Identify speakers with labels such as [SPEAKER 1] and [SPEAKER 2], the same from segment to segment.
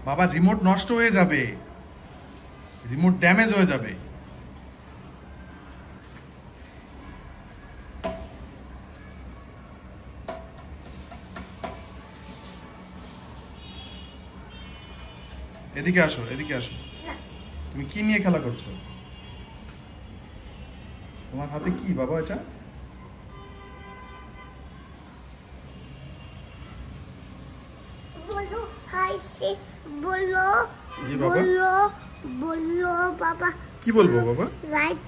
[SPEAKER 1] বাবা রিমোট নষ্ট হয়ে যাবে, রিমোট ড্যামেজ হয়ে যাবে। এদিকে আসো, এদিকে আসো। তুমি কি নিয়ে খেলা করছো? তোমার হাতে কি বাবা এটা?
[SPEAKER 2] बोलो हाय से बोलो
[SPEAKER 1] जी बाबा।
[SPEAKER 2] बोलो बोलो बाबा
[SPEAKER 1] কি বলবো বাবা?
[SPEAKER 2] राइट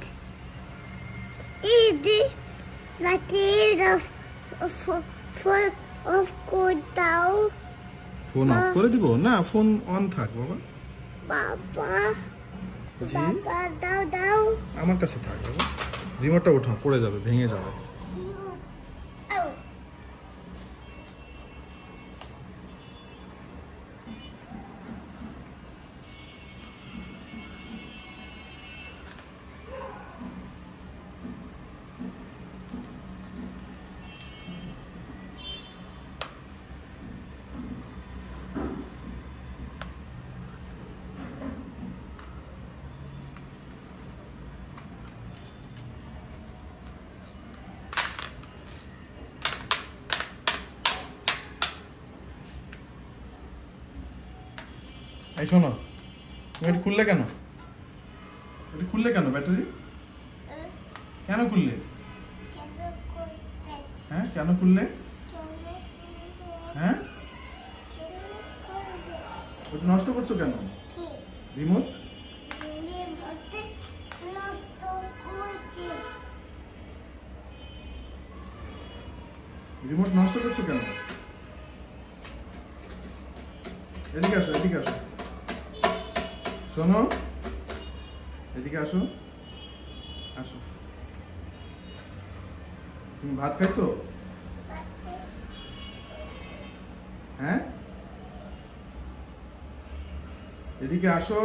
[SPEAKER 2] इधर लाइट ऑफ फॉर ऑफ को दाओ
[SPEAKER 1] ফোন অফ করে দিব না, ফোন অন থাক বাবা।
[SPEAKER 2] बाबा
[SPEAKER 1] জি
[SPEAKER 2] बाबा दाओ दाओ
[SPEAKER 1] আমার কাছে থাক বাবা। রিমোটটা ওঠাও, পড়ে যাবে, ভেঙে যাবে।
[SPEAKER 2] आओ
[SPEAKER 1] এই শোনো, তুমি এটা খুললে কেন? এটা খুললে কেন? ব্যাটারি কেন খুললে? হ্যাঁ কেন খুললে? হ্যাঁ ওটা নষ্ট করছো কেন? রিমোট রিমোট নষ্ট করছো কেন? এদিকে আসো, এদিকে আসো। শোনো, এদিকে আসো, আসো। তুমি ভাত খাইছো? হ্যাঁ এদিকে আসো।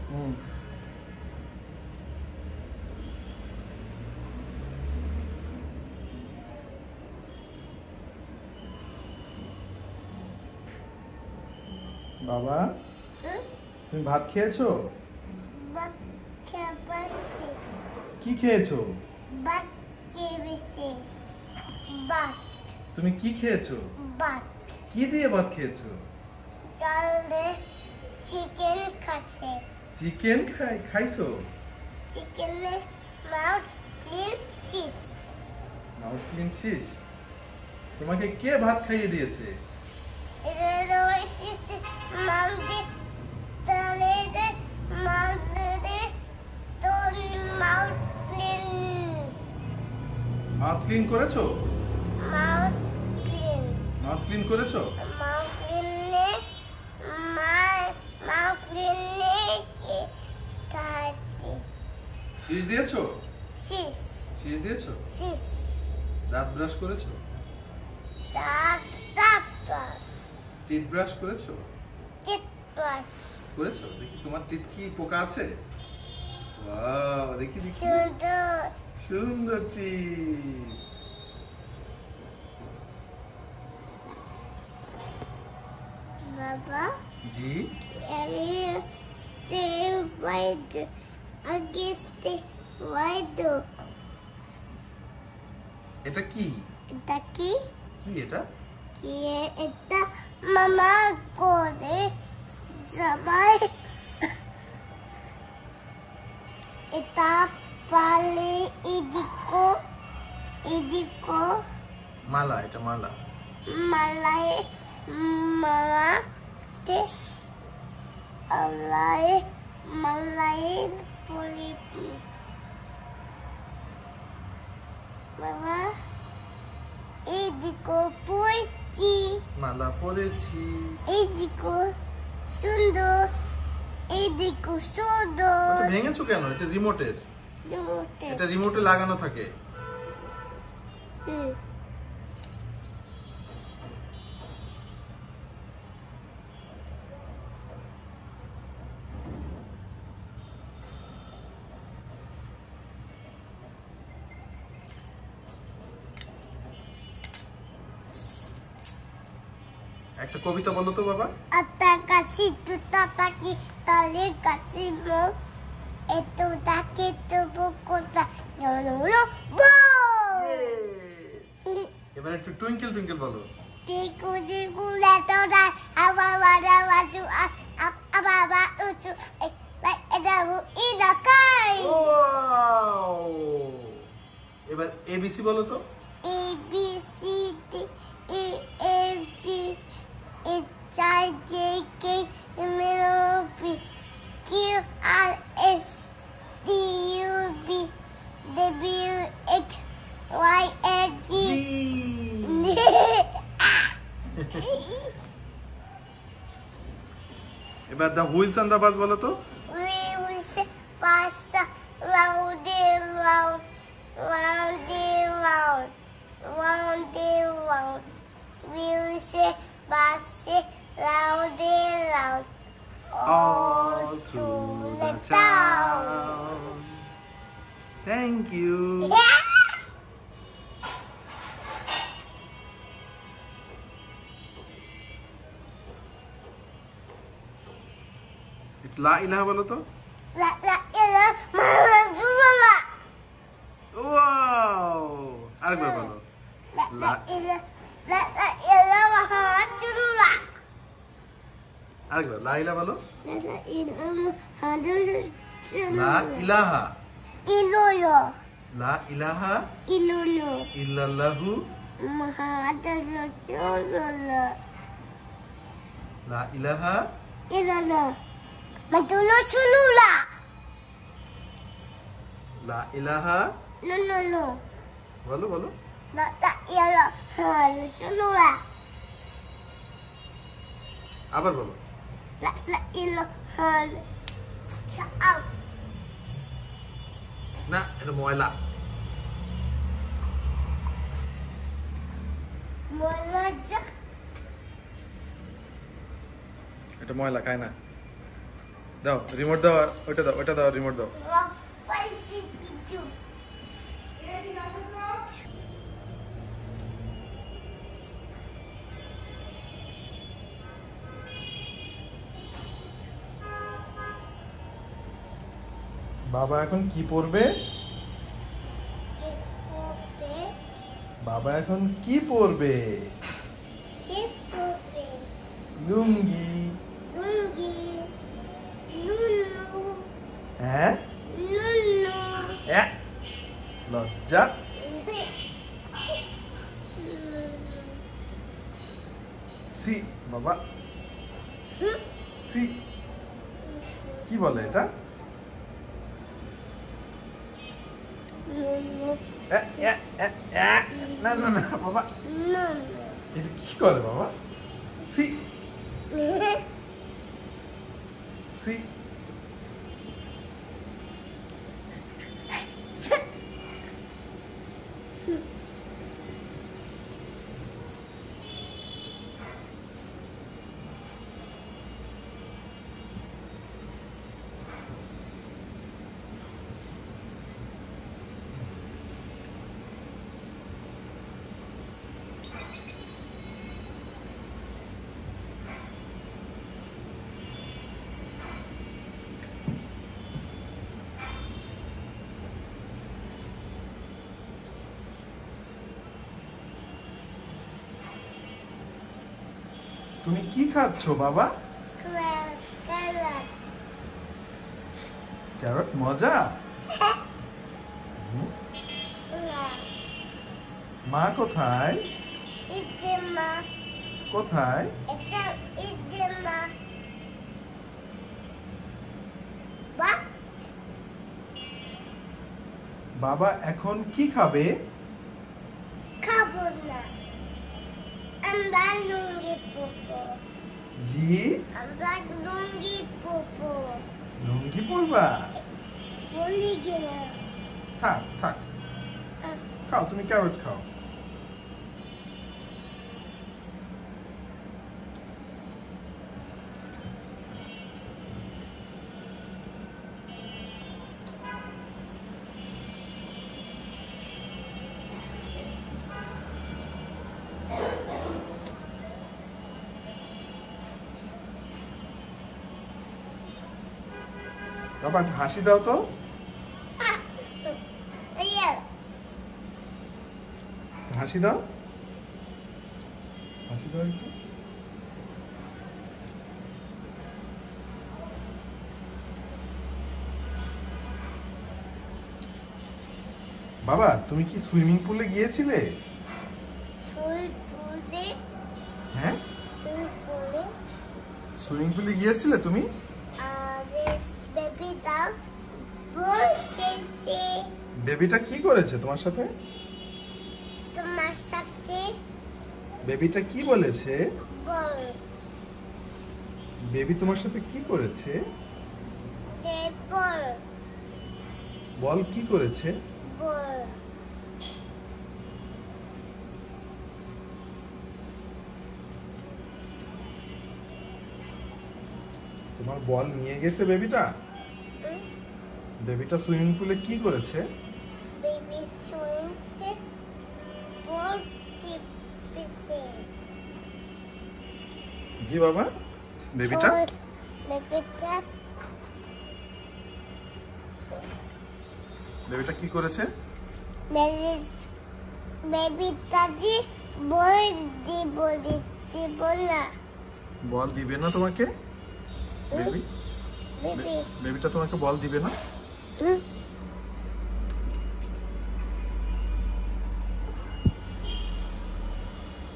[SPEAKER 1] হুম বাবা তুমি ভাত খেয়েছো? কি খেয়েছো? তুমি কি খেয়েছো? কি দিয়ে ভাত খেয়েছো?
[SPEAKER 2] চিকেন খাচ্ছে
[SPEAKER 1] চিকেন খাইছো?
[SPEAKER 2] চিকেনের মাউথ ক্লিন শিস
[SPEAKER 1] মাউথ ক্লিন শিস। তোমাকে কে ভাত খাইয়ে দিয়েছে? মাউথ ক্লিন করেছো? মাউথ ক্লিন করেছো? শিস দিয়েছো? শিস দিয়েছো? দাঁত ব্রাশ করেছো? টিথ ব্রাশ করেছো? করেছো? দেখি তোমার টিথ কি পোকা আছে? ওয়াও, দেখি দেখি। সুন্দর টিথ।
[SPEAKER 2] বাবা
[SPEAKER 1] জি
[SPEAKER 2] stay wide against the window.
[SPEAKER 1] এটা কি?
[SPEAKER 2] এটা কি?
[SPEAKER 1] কি এটা?
[SPEAKER 2] কি এটা মামা করে জামাই এটা পালে এদিকো
[SPEAKER 1] মালা, এটা মালা।
[SPEAKER 2] মালায় মালা this alay malay politi. Mama, এদিকো পড়ছি
[SPEAKER 1] মালা পরেছি
[SPEAKER 2] এদিকো সুন্দর এদিকো সুন্দর
[SPEAKER 1] এটা ভেঙেছো কেন? এটা রিমোটের, এটা রিমোটে লাগানো থাকে। একটা কবিতা বলো তো বাবা।
[SPEAKER 2] আতা কাশি তুতা পাখি তালে কাশি মো এতো ডাকে তো বকতা নলো বো।
[SPEAKER 1] এবার একটু টুইঙ্কেল টুইঙ্কেল বলো।
[SPEAKER 2] টিকু টিকু লেটোরা আবা বাবা বাজু আবা উচু লাইক এদাবু ইদাকাই।
[SPEAKER 1] এবার এবিসি বলো তো।
[SPEAKER 2] A B C D E F G H I J K L M N O P Q R S T U V W X Y and Z.
[SPEAKER 1] এবার দা হুইলস অন দা বাস বলো তো।
[SPEAKER 2] We will say passa round and round, round and round, round and round. We will say passa round and round, all through the town.
[SPEAKER 1] Thank you.
[SPEAKER 2] Yeah.
[SPEAKER 1] লা ইলাহা বলো তো।
[SPEAKER 2] La la la mama jula.
[SPEAKER 1] Wow, আরেকবার বলো।
[SPEAKER 2] La la mama jula.
[SPEAKER 1] আরেকবার লা ইলাহা বলো।
[SPEAKER 2] La
[SPEAKER 1] লা ইলাহা।
[SPEAKER 2] Ilolo.
[SPEAKER 1] লা ইলাহা
[SPEAKER 2] Ilolo.
[SPEAKER 1] ইল্লাল্লাহু।
[SPEAKER 2] Muhammad Rasulullah.
[SPEAKER 1] লা ইলাহা
[SPEAKER 2] Ilolo. Matulog sulula.
[SPEAKER 1] লা ইলাহা
[SPEAKER 2] No.
[SPEAKER 1] বলো বলো।
[SPEAKER 2] La ilaha sulula.
[SPEAKER 1] আবার বলো।
[SPEAKER 2] La ilaha. Ciao.
[SPEAKER 1] না, এটা ময়লা।
[SPEAKER 2] Molaja.
[SPEAKER 1] এটা ময়লা খায় না। দাও রিমোট দাও, ওটা দাও রিমোট দাও।
[SPEAKER 2] Rock spicy too.
[SPEAKER 1] বাবা এখন কি পরবে? বাবা এখন কি পরবে? লুঙ্গি। হ্যাঁ, লজ্জা। সি বাবা, সি কি বলে এটা? না না না বাবা, এটা কি করে বাবা? সি সি তুমি কি খাচ্ছো বাবা? ক্যারট মজা। মা কোথায়? কোথায়? বাবা এখন কি খাবে?
[SPEAKER 2] খাবো না, আমরা লুঙ্গি পরবো।
[SPEAKER 1] জি,
[SPEAKER 2] আমরা লুঙ্গি পরবো।
[SPEAKER 1] লুঙ্গি পরবা?
[SPEAKER 2] বলি গেল।
[SPEAKER 1] থাক থাক, খাও, তুমি ক্যারট খাও। বাবা হাসি দাও তো। হাসি দাও, হাসি দাও একটু। বাবা তুমি কি সুইমিং পুলে গিয়েছিলে? হ্যাঁ, সুইমিং পুলে গিয়েছিলে তুমি? বেবিটা কি করেছে তোমার সাথে?
[SPEAKER 2] তোমার সাথে
[SPEAKER 1] বেবিটা কি বলেছে?
[SPEAKER 2] বল।
[SPEAKER 1] বেবি তোমার সাথে কি করেছে?
[SPEAKER 2] বল।
[SPEAKER 1] বল কি করেছে?
[SPEAKER 2] বল।
[SPEAKER 1] তোমার বল নিয়ে গেছে বেবিটা? বেবিটা সুইমিং পুলে কি করেছে?
[SPEAKER 2] বেবি সুইমিংতে বল টিপছে।
[SPEAKER 1] জি বাবা, বেবিটা
[SPEAKER 2] বেবিটা
[SPEAKER 1] বেবিটা কি করেছে?
[SPEAKER 2] বেবিটা দি বল দিব না।
[SPEAKER 1] বল দিবে না তোমাকে? বেবি
[SPEAKER 2] বেবি
[SPEAKER 1] বেবিটা তোমাকে বল দিবে না?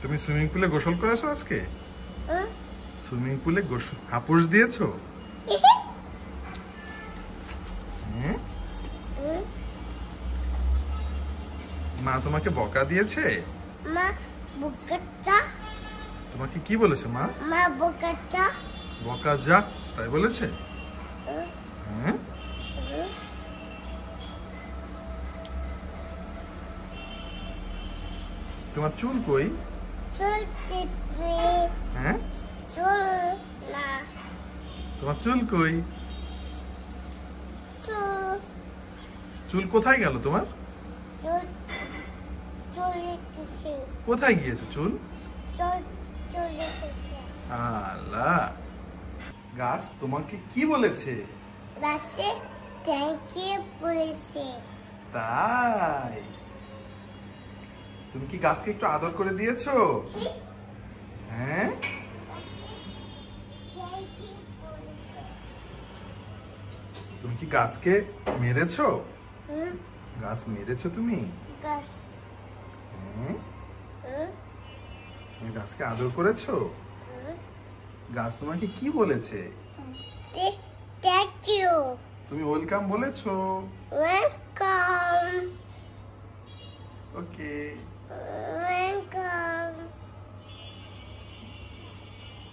[SPEAKER 1] তুমি সুইমিং পুলে গোসল করেছো আজকে? সুইমিং পুলে গোসল হাপুস দিয়েছো? মা তোমাকে বকা দিয়েছে?
[SPEAKER 2] মা বুকাটা।
[SPEAKER 1] তোমাকে কি বলেছে মা?
[SPEAKER 2] মা বুকাটা।
[SPEAKER 1] বকা যা তাই বলেছে? হ্যাঁ, তোমার চুল কই?
[SPEAKER 2] চুল টিপে।
[SPEAKER 1] হ্যাঁ,
[SPEAKER 2] চুল না।
[SPEAKER 1] তোমার চুল কই?
[SPEAKER 2] চুল
[SPEAKER 1] চুল কোথায় গেল তোমার?
[SPEAKER 2] চুল চলে গেছে।
[SPEAKER 1] কোথায় গিয়েছে চুল?
[SPEAKER 2] চুল চলে গেছে।
[SPEAKER 1] আল্লাহ, গাছ তোমাকে কি বলেছে?
[SPEAKER 2] গাছে থ্যাংক ইউ বলেছে।
[SPEAKER 1] তাই তুমি কি গাছকে একটু আদর করে দিয়েছো? হ্যাঁ,
[SPEAKER 2] থ্যাংক ইউ বলেছে।
[SPEAKER 1] তুমি কি গাছকে মেরেছো?
[SPEAKER 2] হুম,
[SPEAKER 1] গাছ মেরেছো তুমি?
[SPEAKER 2] গাছ।
[SPEAKER 1] হ্যাঁ,
[SPEAKER 2] হুম,
[SPEAKER 1] তুমি গাছকে আদর করেছো?
[SPEAKER 2] হুম।
[SPEAKER 1] গাছ তোমাকে কি বলেছে?
[SPEAKER 2] Thank you.
[SPEAKER 1] তুমি ওয়েলকাম বলেছো?
[SPEAKER 2] ওয়েলকাম।
[SPEAKER 1] ওকে।